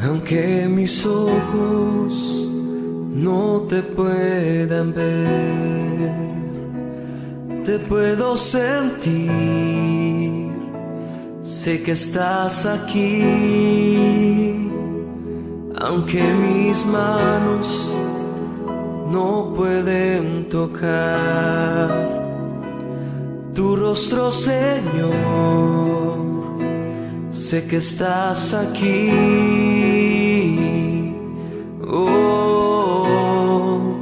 Aunque mis ojos no te puedan ver, te puedo sentir, sé que estás aquí. Aunque mis manos no pueden tocar tu rostro, Señor, sé que estás aquí. Oh,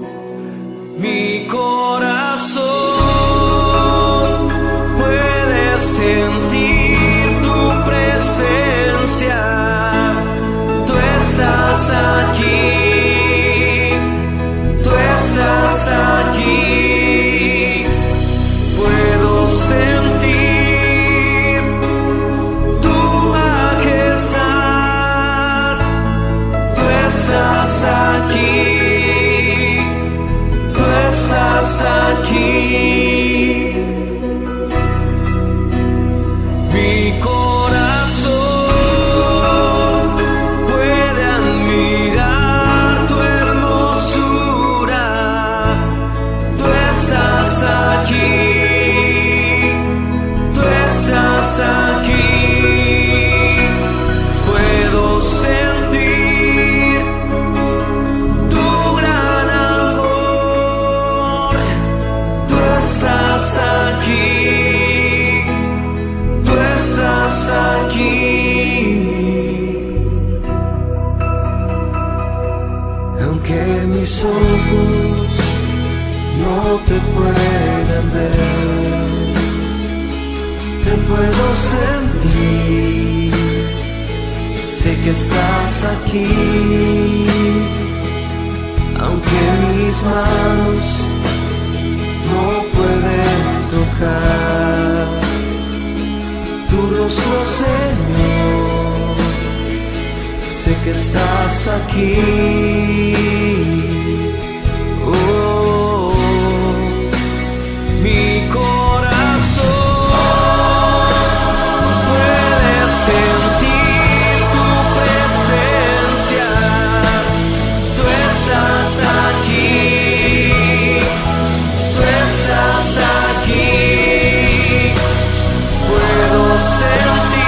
mi corazón puede sentir tu presencia. Tú estás aquí, tú estás aquí. Puedo sentir tu majestad. Tú estás aquí, tú estás aquí. Mi corazón puede admirar tu hermosura. Tú estás aquí, tú estás aquí. Puedo sentir tu gran amor. Tú estás aquí, tú estás aquí. Aunque mis ojos no te puedan ver, te puedo sentir, sé que estás aquí. Aunque mis manos no pueden tocar tu rostro, Señor, sé que estás aquí. Oh, mi corazón puede sentir tu presencia. Tú estás aquí, tú estás aquí. Puedo sentir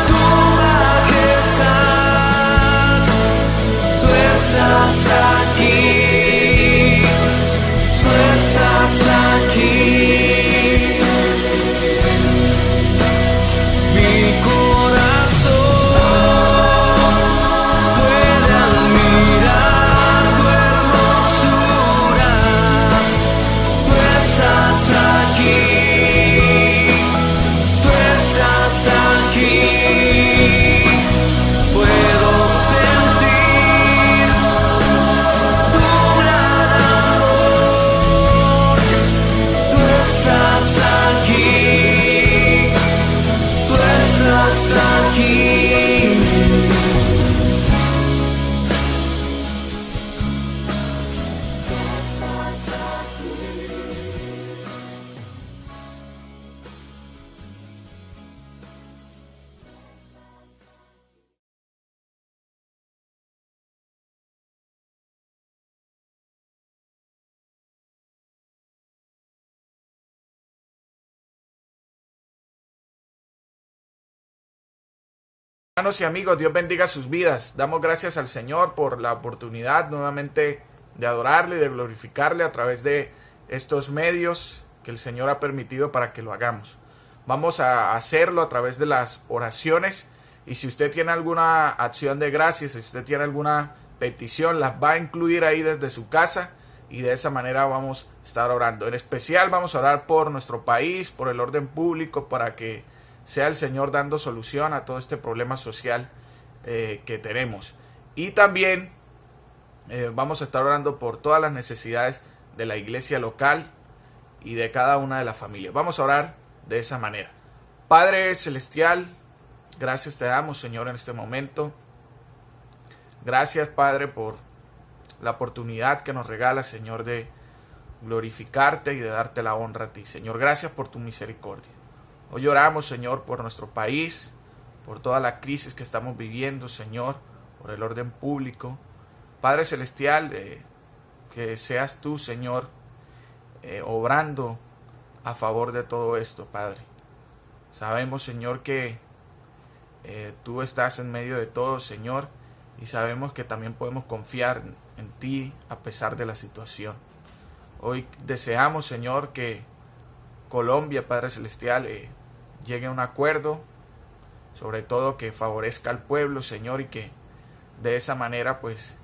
tu majestad. Tú estás aquí, tú estás aquí. Mi corazón puede admirar tu hermosura. Tú estás aquí, tú estás aquí. Puedo sentir tu gran amor. Tú estás aquí, tú estás aquí. Hermanos y amigos, Dios bendiga sus vidas. Damos gracias al Señor por la oportunidad nuevamente de adorarle y de glorificarle a través de estos medios que el Señor ha permitido para que lo hagamos. Vamos a hacerlo a través de las oraciones, y si usted tiene alguna acción de gracias, si usted tiene alguna petición, las va a incluir ahí desde su casa, y de esa manera vamos a estar orando. En especial vamos a orar por nuestro país, por el orden público, para que sea el Señor dando solución a todo este problema social que tenemos. Y también vamos a estar orando por todas las necesidades de la iglesia local y de cada una de las familias. Vamos a orar de esa manera. Padre Celestial, gracias te damos, Señor, en este momento. Gracias, Padre, por la oportunidad que nos regala, Señor, de glorificarte y de darte la honra a ti. Señor, gracias por tu misericordia. Hoy oramos, Señor, por nuestro país, por toda la crisis que estamos viviendo, Señor, por el orden público. Padre Celestial, que seas tú, Señor, obrando a favor de todo esto, Padre. Sabemos, Señor, que tú estás en medio de todo, Señor, y sabemos que también podemos confiar en ti a pesar de la situación. Hoy deseamos, Señor, que Colombia, Padre Celestial, llegue a un acuerdo, sobre todo que favorezca al pueblo, Señor, y que de esa manera pues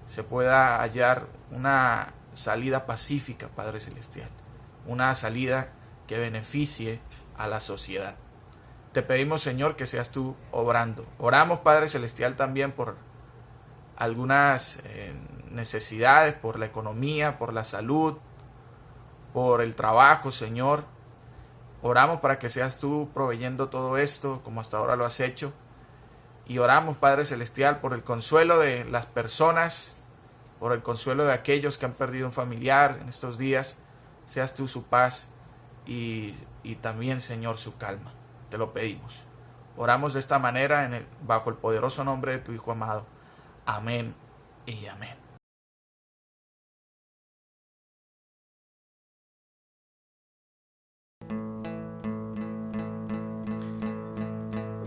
se pueda hallar una salida pacífica, Padre Celestial, una salida que beneficie a la sociedad. Te pedimos, Señor, que seas tú obrando. Oramos, Padre Celestial, también por algunas necesidades, por la economía, por la salud, por el trabajo, Señor. Oramos para que seas tú proveyendo todo esto como hasta ahora lo has hecho. Y oramos, Padre Celestial, por el consuelo de las personas, por el consuelo de aquellos que han perdido un familiar en estos días. Seas tú su paz y también, Señor, su calma. Te lo pedimos. Oramos de esta manera bajo el poderoso nombre de tu Hijo amado. Amén y amén.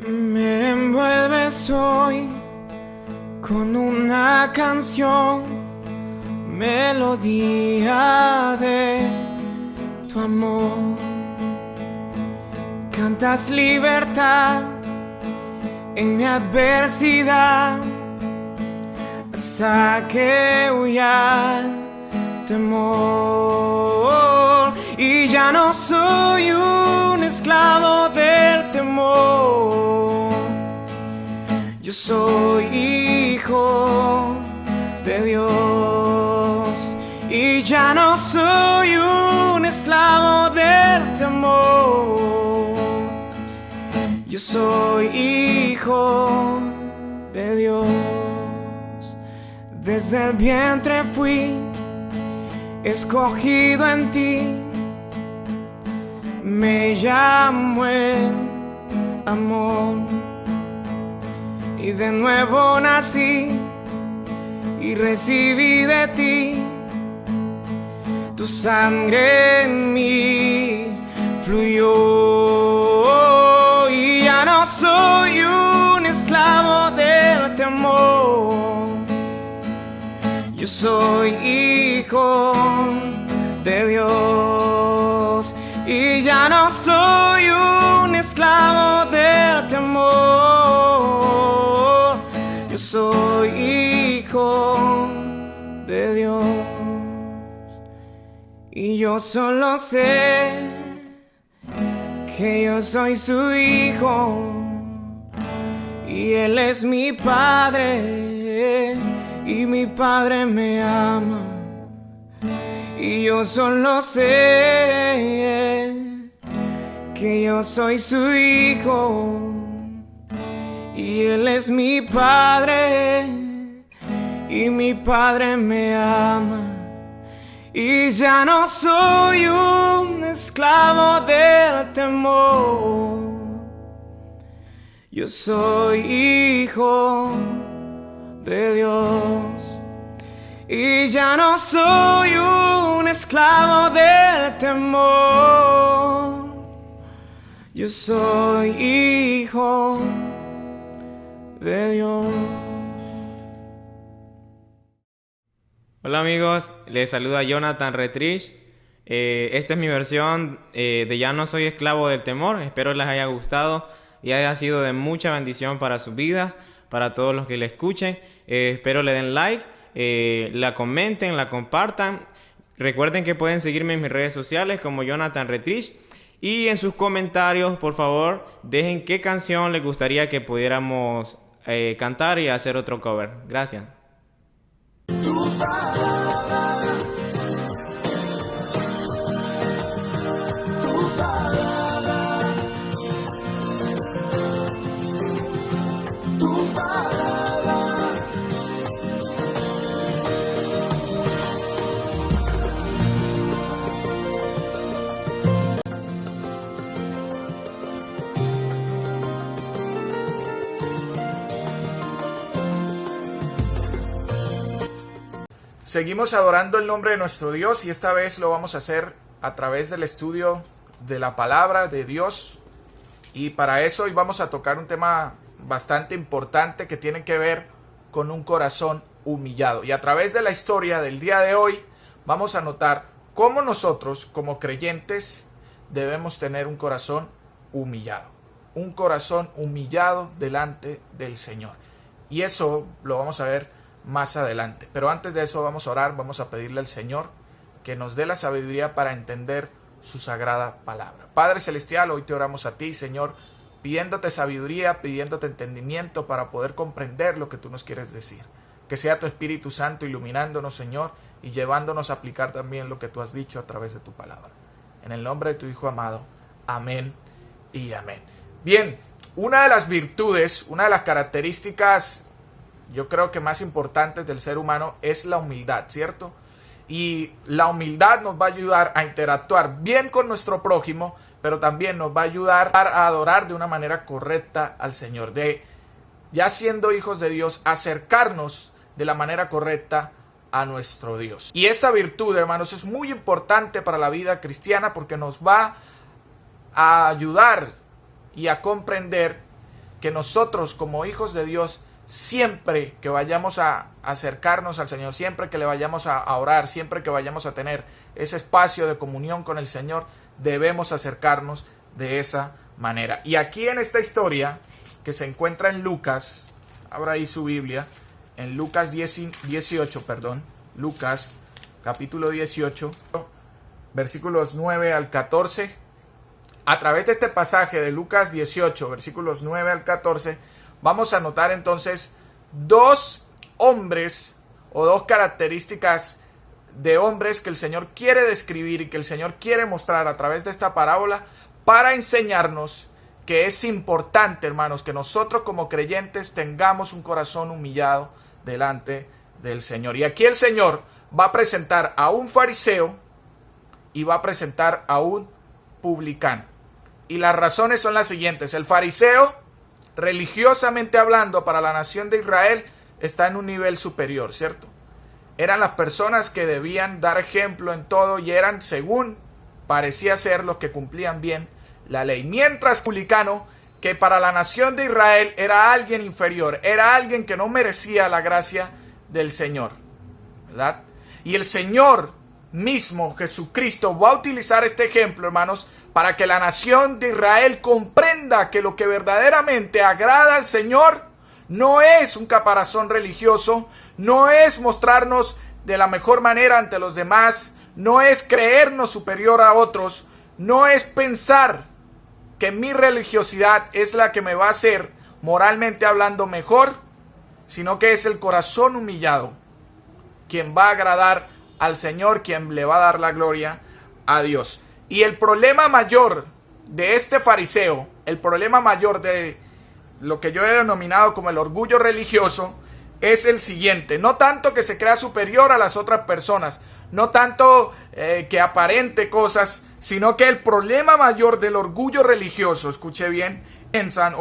Me envuelves hoy con una canción, melodía de tu amor. Cantas libertad en mi adversidad, hasta que huya el temor. Y ya no soy un esclavo del temor, yo soy hijo de Dios. Y ya no soy un esclavo del temor, yo soy hijo de Dios. Desde el vientre fui escogido en ti, me llamo el amor. Y de nuevo nací y recibí de ti, tu sangre en mí fluyó. Y ya no soy un esclavo del temor, yo soy hijo de Dios. Y ya no soy un esclavo del temor, yo soy hijo de Dios. Y yo solo sé que yo soy su hijo, y Él es mi Padre, y mi Padre me ama. Y yo solo sé que yo soy su hijo, y Él es mi Padre, y mi Padre me ama. Y ya no soy un esclavo del temor, yo soy hijo de Dios. Y ya no soy un esclavo del temor, yo soy hijo de Dios. Hola amigos, les saluda Jonathan Retrich. Esta es mi versión de Ya no soy esclavo del temor. Espero les haya gustado y haya sido de mucha bendición para sus vidas, para todos los que le escuchen. Espero le den like, la comenten, la compartan. Recuerden que pueden seguirme en mis redes sociales como Jonathan Retrich. Y en sus comentarios, por favor, dejen qué canción les gustaría que pudiéramos cantar y hacer otro cover. Gracias. Seguimos adorando el nombre de nuestro Dios y esta vez lo vamos a hacer a través del estudio de la palabra de Dios. Y para eso hoy vamos a tocar un tema bastante importante que tiene que ver con un corazón humillado. Y a través de la historia del día de hoy vamos a notar cómo nosotros como creyentes debemos tener un corazón humillado. Un corazón humillado delante del Señor. Y eso lo vamos a ver más adelante. Pero antes de eso vamos a orar, vamos a pedirle al Señor que nos dé la sabiduría para entender su sagrada palabra. Padre Celestial, hoy te oramos a ti, Señor, pidiéndote sabiduría, pidiéndote entendimiento para poder comprender lo que tú nos quieres decir. Que sea tu Espíritu Santo iluminándonos, Señor, y llevándonos a aplicar también lo que tú has dicho a través de tu palabra. En el nombre de tu Hijo amado. Amén y amén. Bien, una de las virtudes, una de las características, yo creo que más importantes del ser humano es la humildad, ¿cierto? Y la humildad nos va a ayudar a interactuar bien con nuestro prójimo, pero también nos va a ayudar a adorar de una manera correcta al Señor. Ya siendo hijos de Dios, acercarnos de la manera correcta a nuestro Dios. Y esta virtud, hermanos, es muy importante para la vida cristiana porque nos va a ayudar y a comprender que nosotros como hijos de Dios, siempre que vayamos a acercarnos al Señor, siempre que le vayamos a orar, siempre que vayamos a tener ese espacio de comunión con el Señor, debemos acercarnos de esa manera. Y aquí en esta historia que se encuentra en Lucas, abra ahí su Biblia, en Lucas 18, Lucas capítulo 18, versículos 9 al 14. A través de este pasaje de Lucas 18, versículos 9 al 14, vamos a notar entonces dos hombres o dos características de hombres que el Señor quiere describir y que el Señor quiere mostrar a través de esta parábola para enseñarnos que es importante, hermanos, que nosotros como creyentes tengamos un corazón humillado delante del Señor. Y aquí el Señor va a presentar a un fariseo y va a presentar a un publicano. Y las razones son las siguientes. El fariseo, religiosamente hablando, para la nación de Israel, está en un nivel superior, ¿cierto? Eran las personas que debían dar ejemplo en todo y eran, según parecía ser, los que cumplían bien la ley. Mientras publicano, que para la nación de Israel era alguien inferior, era alguien que no merecía la gracia del Señor, ¿verdad? Y el Señor mismo, Jesucristo, va a utilizar este ejemplo, hermanos, para que la nación de Israel comprenda que lo que verdaderamente agrada al Señor no es un caparazón religioso, no es mostrarnos de la mejor manera ante los demás, no es creernos superior a otros, no es pensar que mi religiosidad es la que me va a hacer, moralmente hablando, mejor, sino que es el corazón humillado quien va a agradar al Señor, quien le va a dar la gloria a Dios. Y el problema mayor de este fariseo, el problema mayor de lo que yo he denominado como el orgullo religioso, es el siguiente: no tanto que se crea superior a las otras personas, no tanto que aparente cosas, sino que el problema mayor del orgullo religioso, escuche bien,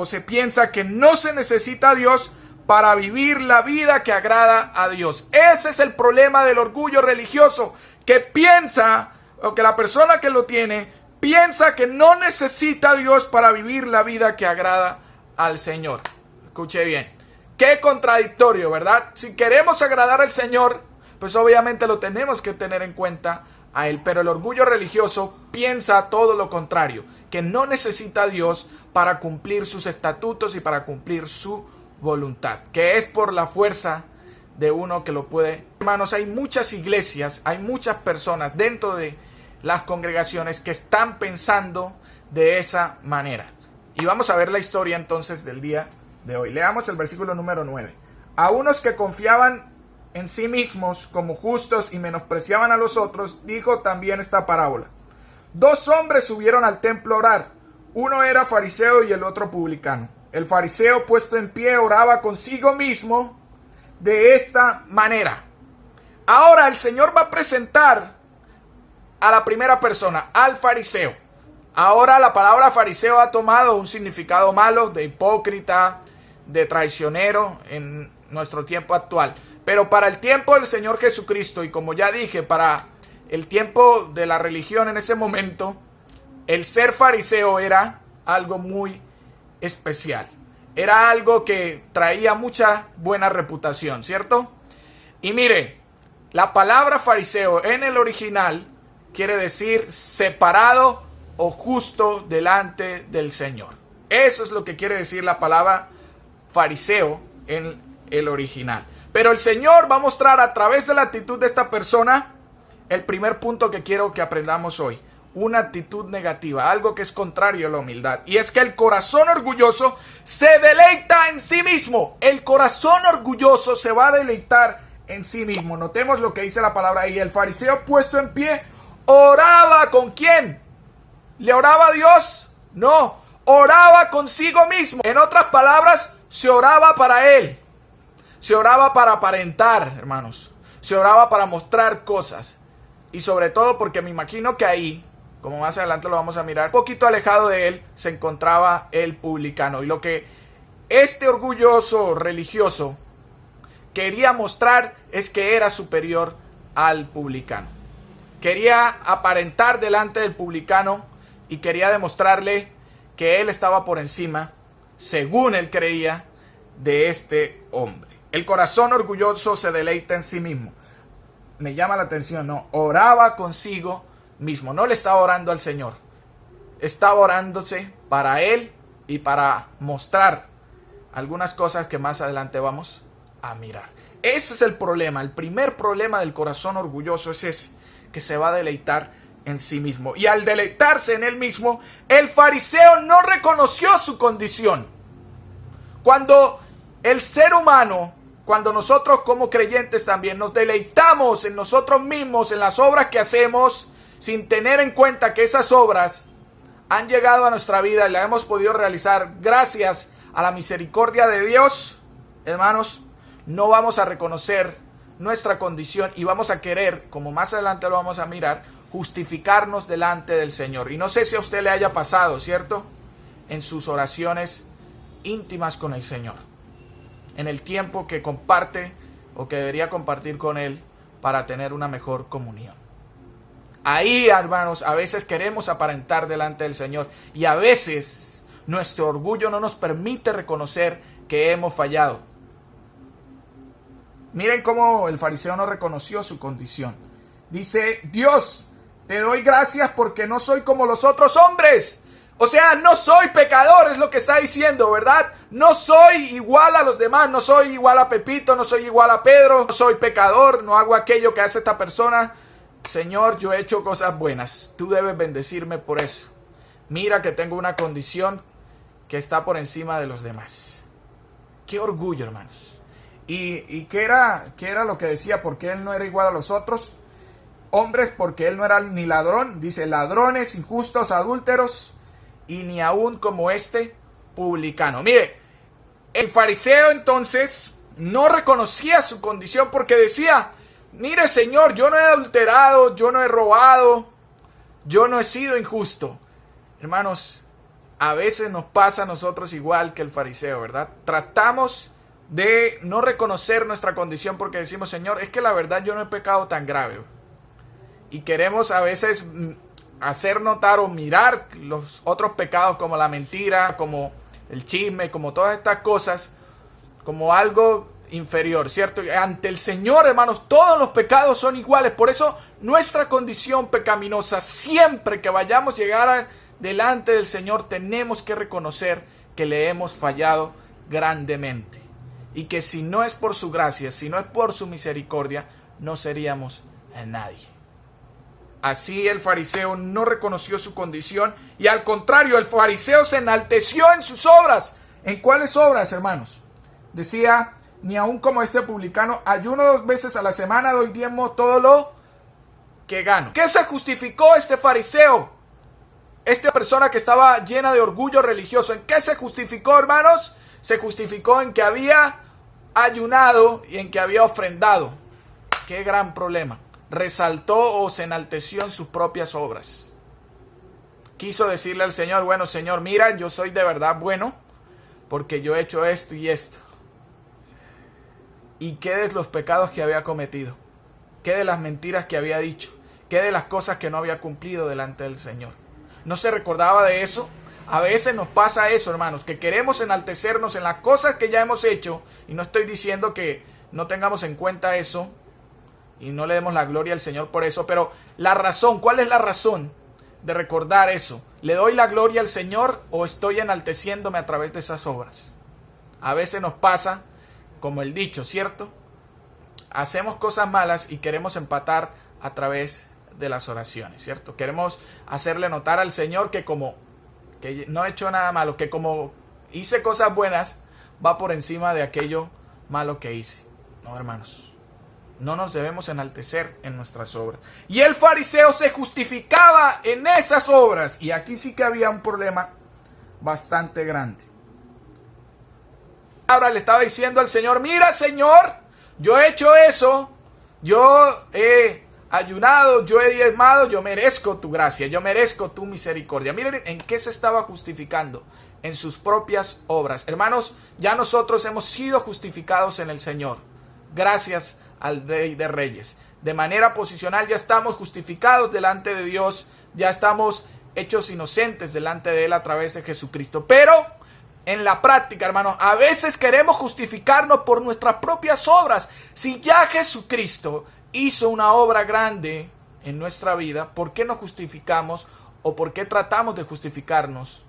se piensa que no se necesita a Dios para vivir la vida que agrada a Dios. Ese es el problema del orgullo religioso, que piensa, o que la persona que lo tiene, piensa que no necesita a Dios para vivir la vida que agrada al Señor. Escuche bien. Qué contradictorio, ¿verdad? Si queremos agradar al Señor, pues obviamente lo tenemos que tener en cuenta a Él. Pero el orgullo religioso piensa todo lo contrario, que no necesita a Dios para cumplir sus estatutos y para cumplir su voluntad, que es por la fuerza de uno que lo puede. Hermanos, hay muchas iglesias, hay muchas personas dentro de las congregaciones que están pensando de esa manera. Y vamos a ver la historia entonces del día de hoy. Leamos el versículo número 9. A unos que confiaban en sí mismos como justos y menospreciaban a los otros, dijo también esta parábola. Dos hombres subieron al templo a orar. Uno era fariseo y el otro publicano. El fariseo, puesto en pie, oraba consigo mismo de esta manera. Ahora el Señor va a presentar a la primera persona, al fariseo. Ahora la palabra fariseo ha tomado un significado malo, de hipócrita, de traicionero en nuestro tiempo actual. Pero para el tiempo del Señor Jesucristo, y como ya dije, para el tiempo de la religión en ese momento, el ser fariseo era algo muy especial. Era algo que traía mucha buena reputación, ¿cierto? Y mire, la palabra fariseo en el original quiere decir separado o justo delante del Señor. Eso es lo que quiere decir la palabra fariseo en el original. Pero el Señor va a mostrar a través de la actitud de esta persona el primer punto que quiero que aprendamos hoy. Una actitud negativa, algo que es contrario a la humildad. Y es que el corazón orgulloso se deleita en sí mismo. El corazón orgulloso se va a deleitar en sí mismo. Notemos lo que dice la palabra ahí. El fariseo puesto en pie oraba ¿con quién? ¿Le oraba a Dios? No, oraba consigo mismo. En otras palabras, se oraba para él. Se oraba para aparentar, hermanos. Se oraba para mostrar cosas. Y sobre todo porque me imagino que ahí, como más adelante lo vamos a mirar, un poquito alejado de él se encontraba el publicano. Y lo que este orgulloso religioso quería mostrar es que era superior al publicano. Quería aparentar delante del publicano y quería demostrarle que él estaba por encima, según él creía, de este hombre. El corazón orgulloso se deleita en sí mismo. Me llama la atención, ¿no? Oraba consigo mismo. No le estaba orando al Señor. Estaba orándose para él y para mostrar algunas cosas que más adelante vamos a mirar. Ese es el problema. El primer problema del corazón orgulloso es ese, que se va a deleitar en sí mismo. Y al deleitarse en él mismo, el fariseo no reconoció su condición. Cuando el ser humano, cuando nosotros como creyentes también nos deleitamos en nosotros mismos, en las obras que hacemos, sin tener en cuenta que esas obras han llegado a nuestra vida y las hemos podido realizar gracias a la misericordia de Dios, hermanos, no vamos a reconocer nuestra condición y vamos a querer, como más adelante lo vamos a mirar, justificarnos delante del Señor. Y no sé si a usted le haya pasado, ¿cierto? En sus oraciones íntimas con el Señor, en el tiempo que comparte o que debería compartir con Él para tener una mejor comunión. Ahí, hermanos, a veces queremos aparentar delante del Señor y a veces nuestro orgullo no nos permite reconocer que hemos fallado. Miren cómo el fariseo no reconoció su condición. Dice: Dios, te doy gracias porque no soy como los otros hombres. O sea, no soy pecador, es lo que está diciendo, ¿verdad? No soy igual a los demás, no soy igual a Pepito, no soy igual a Pedro, no soy pecador, no hago aquello que hace esta persona. Señor, yo he hecho cosas buenas, tú debes bendecirme por eso. Mira que tengo una condición que está por encima de los demás. Qué orgullo, hermanos. ¿Y qué era lo que decía? ¿Por qué él no era igual a los otros hombres? Porque él no era ni ladrón, dice ladrones, injustos, adúlteros, y ni aún como este publicano. Mire, el fariseo entonces no reconocía su condición porque decía: mire, Señor, yo no he adulterado, yo no he robado, yo no he sido injusto. Hermanos, a veces nos pasa a nosotros igual que el fariseo, ¿verdad? Tratamos de no reconocer nuestra condición porque decimos: Señor, es que la verdad yo no he pecado tan grave. Y queremos a veces hacer notar o mirar los otros pecados como la mentira, como el chisme, como todas estas cosas, como algo inferior, ¿cierto? Ante el Señor, hermanos, todos los pecados son iguales. Por eso nuestra condición pecaminosa, siempre que vayamos a llegar delante del Señor, tenemos que reconocer que le hemos fallado grandemente. Y que si no es por su gracia, si no es por su misericordia, no seríamos nadie. Así el fariseo no reconoció su condición y al contrario, el fariseo se enalteció en sus obras. ¿En cuáles obras, hermanos? Decía: ni aun como este publicano, ayuno 2 veces a la semana, doy diezmo todo lo que gano. ¿Qué se justificó este fariseo? Esta persona que estaba llena de orgullo religioso, ¿en qué se justificó, hermanos? Se justificó en que había ayunado y en que había ofrendado. Qué gran problema. Resaltó o se enalteció en sus propias obras. Quiso decirle al Señor: bueno, Señor, mira, yo soy de verdad bueno porque yo he hecho esto y esto. ¿Y qué de los pecados que había cometido? ¿Qué de las mentiras que había dicho? ¿Qué de las cosas que no había cumplido delante del Señor? ¿No se recordaba de eso? A veces nos pasa eso, hermanos, que queremos enaltecernos en las cosas que ya hemos hecho, y no estoy diciendo que no tengamos en cuenta eso y no le demos la gloria al Señor por eso, pero la razón, ¿cuál es la razón de recordar eso? ¿Le doy la gloria al Señor o estoy enalteciéndome a través de esas obras? A veces nos pasa, como el dicho, ¿cierto? Hacemos cosas malas y queremos empatar a través de las oraciones, ¿cierto? Queremos hacerle notar al Señor que no he hecho nada malo, que como hice cosas buenas, va por encima de aquello malo que hice. No, hermanos, no nos debemos enaltecer en nuestras obras. Y el fariseo se justificaba en esas obras, y aquí sí que había un problema bastante grande. Ahora le estaba diciendo al Señor: mira, Señor, yo he hecho eso, yo he ayunado, yo he diezmado, yo merezco tu gracia, yo merezco tu misericordia. Miren en qué se estaba justificando: en sus propias obras. Hermanos, ya nosotros hemos sido justificados en el Señor, gracias al Rey de Reyes. De manera posicional ya estamos justificados delante de Dios, ya estamos hechos inocentes delante de Él a través de Jesucristo. Pero en la práctica, hermanos, a veces queremos justificarnos por nuestras propias obras. Si ya Jesucristo hizo una obra grande en nuestra vida, ¿por qué nos justificamos o por qué tratamos de justificarnos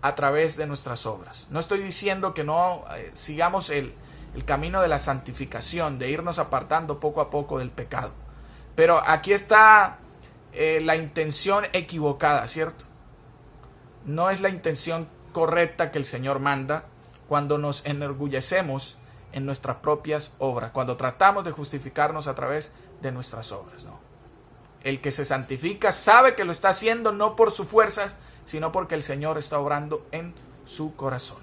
a través de nuestras obras? No estoy diciendo que no sigamos el camino de la santificación, de irnos apartando poco a poco del pecado. Pero aquí está la intención equivocada, ¿cierto? No es la intención correcta que el Señor manda cuando nos enorgullecemos en nuestras propias obras, cuando tratamos de justificarnos a través de nuestras obras, ¿no? El que se santifica sabe que lo está haciendo no por sus fuerzas, sino porque el Señor está obrando en su corazón.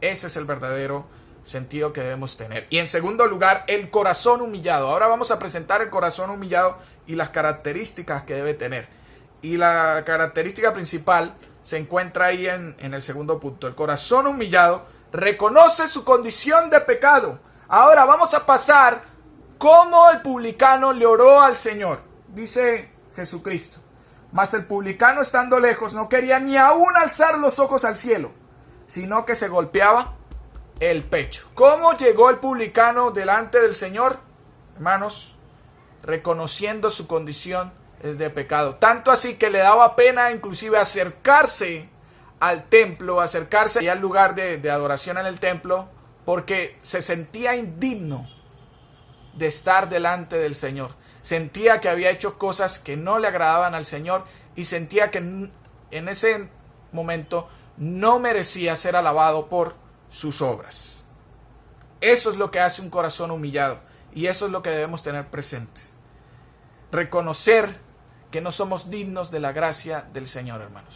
Ese es el verdadero sentido que debemos tener. Y en segundo lugar, el corazón humillado. Ahora vamos a presentar el corazón humillado y las características que debe tener. Y la característica principal se encuentra ahí en el segundo punto. El corazón humillado reconoce su condición de pecado. Ahora vamos a pasar cómo el publicano le oró al Señor. Dice Jesucristo: mas el publicano, estando lejos, no quería ni aún alzar los ojos al cielo, sino que se golpeaba el pecho. ¿Cómo llegó el publicano delante del Señor? Hermanos, reconociendo su condición de pecado. Tanto así que le daba pena inclusive acercarse al templo, acercarse al lugar de adoración en el templo, porque se sentía indigno de estar delante del Señor. Sentía que había hecho cosas que no le agradaban al Señor y sentía que en ese momento no merecía ser alabado por sus obras. Eso es lo que hace un corazón humillado, y eso es lo que debemos tener presente. Reconocer que no somos dignos de la gracia del Señor, hermanos.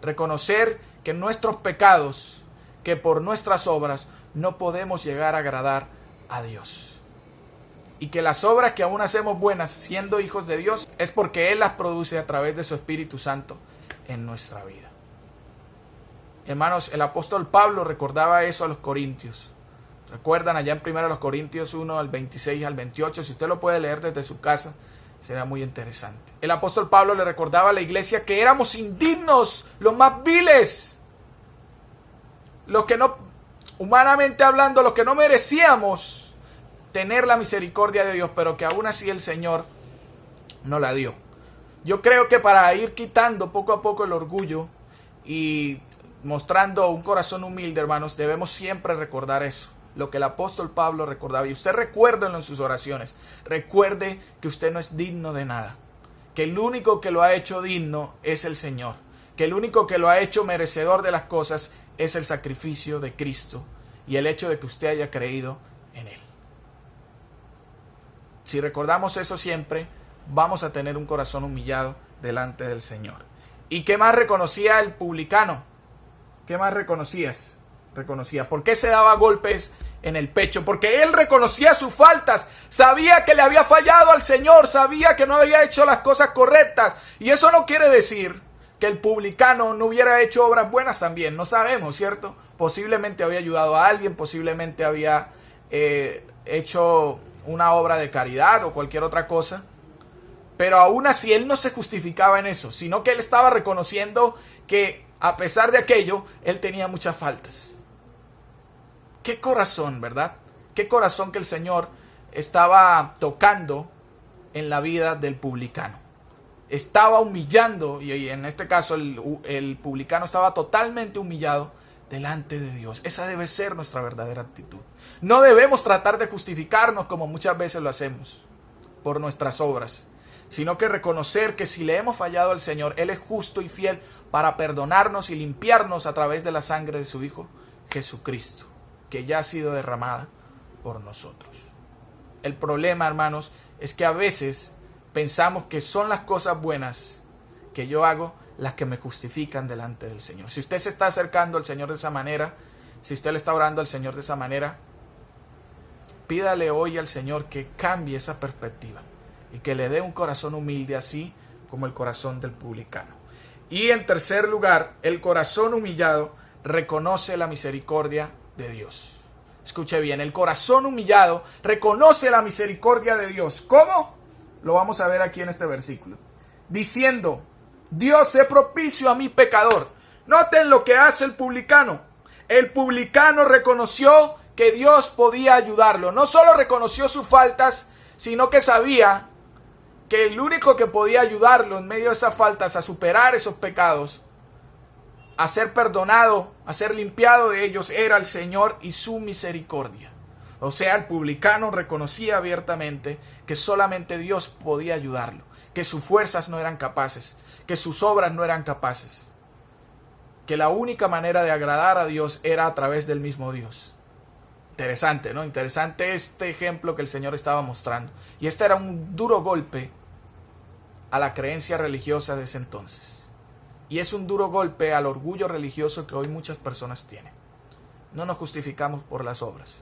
Reconocer que nuestros pecados, que por nuestras obras no podemos llegar a agradar a Dios. Y que las obras que aún hacemos buenas siendo hijos de Dios es porque Él las produce a través de su Espíritu Santo en nuestra vida. Hermanos, el apóstol Pablo recordaba eso a los corintios. Recuerdan allá en 1 Corintios 1, al 26 al 28. Si usted lo puede leer desde su casa, será muy interesante. El apóstol Pablo le recordaba a la iglesia que éramos indignos, los más viles, los que no, humanamente hablando, los que no merecíamos tener la misericordia de Dios, pero que aún así el Señor nos la dio. Yo creo que para ir quitando poco a poco el orgullo y mostrando un corazón humilde, hermanos, debemos siempre recordar eso, lo que el apóstol Pablo recordaba. Y usted recuérdelo en sus oraciones. Recuerde que usted no es digno de nada, que el único que lo ha hecho digno es el Señor, que el único que lo ha hecho merecedor de las cosas es el sacrificio de Cristo y el hecho de que usted haya creído en Él. Si recordamos eso siempre, vamos a tener un corazón humillado delante del Señor. ¿Y qué más reconocía el publicano? ¿Qué más reconocía? ¿Por qué se daba golpes en el pecho? Porque él reconocía sus faltas, sabía que le había fallado al Señor, sabía que no había hecho las cosas correctas. Y eso no quiere decir que el publicano no hubiera hecho obras buenas también, no sabemos, ¿cierto? Posiblemente había ayudado a alguien, posiblemente había hecho una obra de caridad o cualquier otra cosa. Pero aún así él no se justificaba en eso, sino que él estaba reconociendo que a pesar de aquello, él tenía muchas faltas. Qué corazón, ¿verdad? Qué corazón que el Señor estaba tocando en la vida del publicano. Estaba humillando, y en este caso el publicano estaba totalmente humillado delante de Dios. Esa debe ser nuestra verdadera actitud. No debemos tratar de justificarnos como muchas veces lo hacemos por nuestras obras, sino que reconocer que si le hemos fallado al Señor, Él es justo y fiel para perdonarnos y limpiarnos a través de la sangre de su Hijo Jesucristo, que ya ha sido derramada por nosotros. El problema, hermanos, es que a veces pensamos que son las cosas buenas que yo hago las que me justifican delante del Señor. Si usted se está acercando al Señor de esa manera, si usted le está orando al Señor de esa manera, pídale hoy al Señor que cambie esa perspectiva y que le dé un corazón humilde, así como el corazón del publicano. Y en tercer lugar, el corazón humillado reconoce la misericordia de Dios. Escuche bien, el corazón humillado reconoce la misericordia de Dios. ¿Cómo? Lo vamos a ver aquí en este versículo. Diciendo: Dios, sé propicio a mi pecador. Noten lo que hace el publicano. El publicano reconoció que Dios podía ayudarlo. No solo reconoció sus faltas, sino que sabía que el único que podía ayudarlo en medio de esas faltas a superar esos pecados, a ser perdonado, a ser limpiado de ellos, era el Señor y su misericordia. O sea, el publicano reconocía abiertamente que solamente Dios podía ayudarlo, que sus fuerzas no eran capaces, que sus obras no eran capaces, que la única manera de agradar a Dios era a través del mismo Dios. Interesante, ¿no? Interesante este ejemplo que el Señor estaba mostrando. Y este era un duro golpe a la creencia religiosa de ese entonces. Y es un duro golpe al orgullo religioso que hoy muchas personas tienen. No nos justificamos por las obras,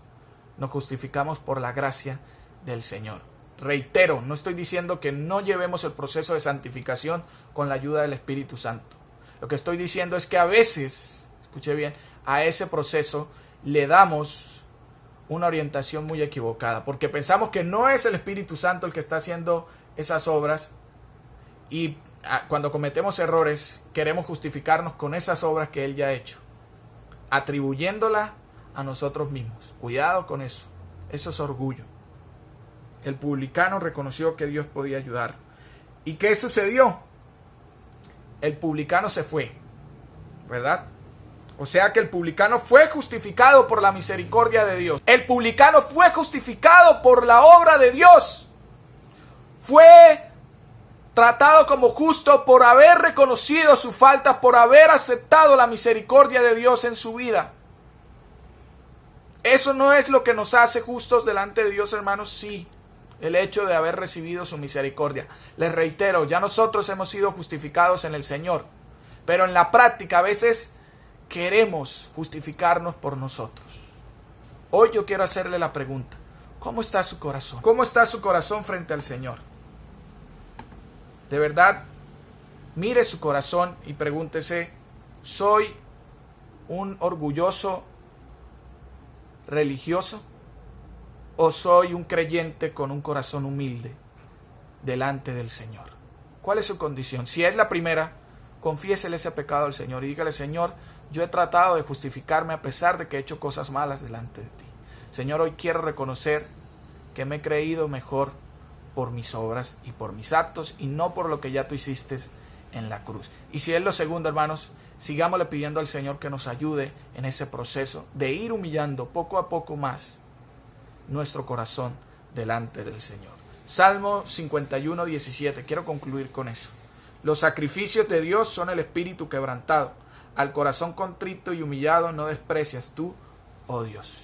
nos justificamos por la gracia del Señor. Reitero, no estoy diciendo que no llevemos el proceso de santificación con la ayuda del Espíritu Santo. Lo que estoy diciendo es que a veces, escuche bien, a ese proceso le damos una orientación muy equivocada, porque pensamos que no es el Espíritu Santo el que está haciendo esas obras, y cuando cometemos errores queremos justificarnos con esas obras que Él ya ha hecho, atribuyéndolas a nosotros mismos. Cuidado con eso, eso es orgullo. El publicano reconoció que Dios podía ayudar. ¿Y qué sucedió? El publicano se fue, ¿verdad? O sea que el publicano fue justificado por la misericordia de Dios. El publicano fue justificado por la obra de Dios. Fue tratado como justo por haber reconocido sus faltas, por haber aceptado la misericordia de Dios en su vida. ¿Eso no es lo que nos hace justos delante de Dios, hermanos? Sí, el hecho de haber recibido su misericordia. Les reitero, ya nosotros hemos sido justificados en el Señor, pero en la práctica a veces queremos justificarnos por nosotros. Hoy yo quiero hacerle la pregunta: ¿cómo está su corazón? ¿Cómo está su corazón frente al Señor? De verdad, mire su corazón y pregúntese: ¿soy un orgulloso religioso o soy un creyente con un corazón humilde delante del Señor? ¿Cuál es su condición? Si es la primera, confiésele ese pecado al Señor y dígale: Señor, yo he tratado de justificarme a pesar de que he hecho cosas malas delante de ti. Señor, hoy quiero reconocer que me he creído mejor por mis obras y por mis actos y no por lo que ya tú hiciste en la cruz. Y si es lo segundo, hermanos, sigámosle pidiendo al Señor que nos ayude en ese proceso de ir humillando poco a poco más nuestro corazón delante del Señor. Salmo 51, 17. Quiero concluir con eso. Los sacrificios de Dios son el espíritu quebrantado. Al corazón contrito y humillado no desprecias tú, oh Dios.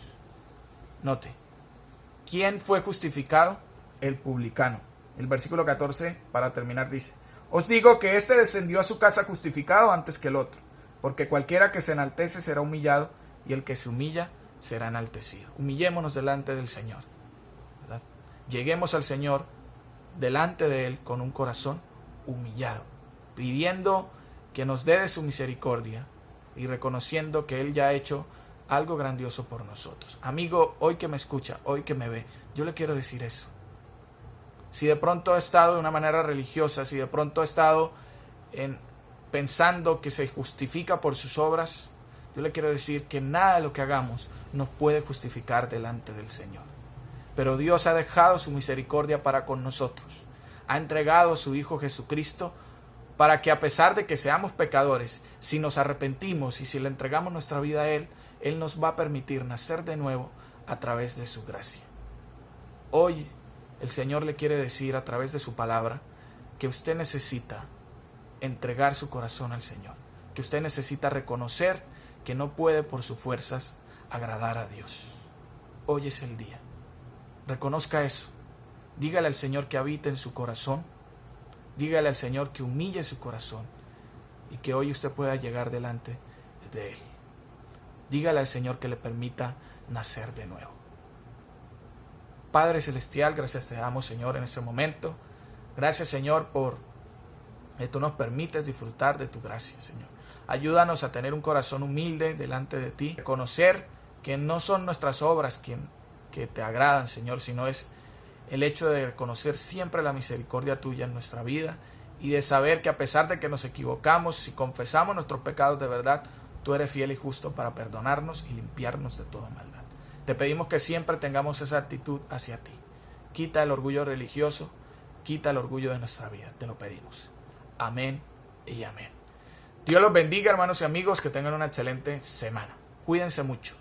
Note, ¿quién fue justificado? El publicano. El versículo 14, para terminar, dice: Os digo que éste descendió a su casa justificado antes que el otro, porque cualquiera que se enaltece será humillado, y el que se humilla será enaltecido. Humillémonos delante del Señor, ¿verdad? Lleguemos al Señor delante de Él con un corazón humillado, pidiendo que nos dé de su misericordia y reconociendo que Él ya ha hecho algo grandioso por nosotros. Amigo, hoy que me escucha, hoy que me ve, yo le quiero decir eso. Si de pronto he estado de una manera religiosa, si de pronto he estado pensando que se justifica por sus obras, yo le quiero decir que nada de lo que hagamos nos puede justificar delante del Señor. Pero Dios ha dejado su misericordia para con nosotros. Ha entregado a su Hijo Jesucristo para que, a pesar de que seamos pecadores, si nos arrepentimos y si le entregamos nuestra vida a Él, Él nos va a permitir nacer de nuevo a través de su gracia. Hoy el Señor le quiere decir a través de su palabra que usted necesita entregar su corazón al Señor, que usted necesita reconocer que no puede por sus fuerzas agradar a Dios. Hoy es el día. Reconozca eso. Dígale al Señor que habite en su corazón. Dígale al Señor que humille su corazón y que hoy usted pueda llegar delante de Él. Dígale al Señor que le permita nacer de nuevo. Padre Celestial, gracias te damos, Señor, en este momento. Gracias, Señor, por que tú nos permites disfrutar de tu gracia, Señor. Ayúdanos a tener un corazón humilde delante de ti, reconocer que no son nuestras obras que te agradan, Señor, sino es el hecho de reconocer siempre la misericordia tuya en nuestra vida y de saber que, a pesar de que nos equivocamos, si confesamos nuestros pecados de verdad, tú eres fiel y justo para perdonarnos y limpiarnos de toda maldad. Te pedimos que siempre tengamos esa actitud hacia ti. Quita el orgullo religioso, quita el orgullo de nuestra vida, te lo pedimos. Amén y amén. Dios los bendiga, hermanos y amigos, que tengan una excelente semana. Cuídense mucho.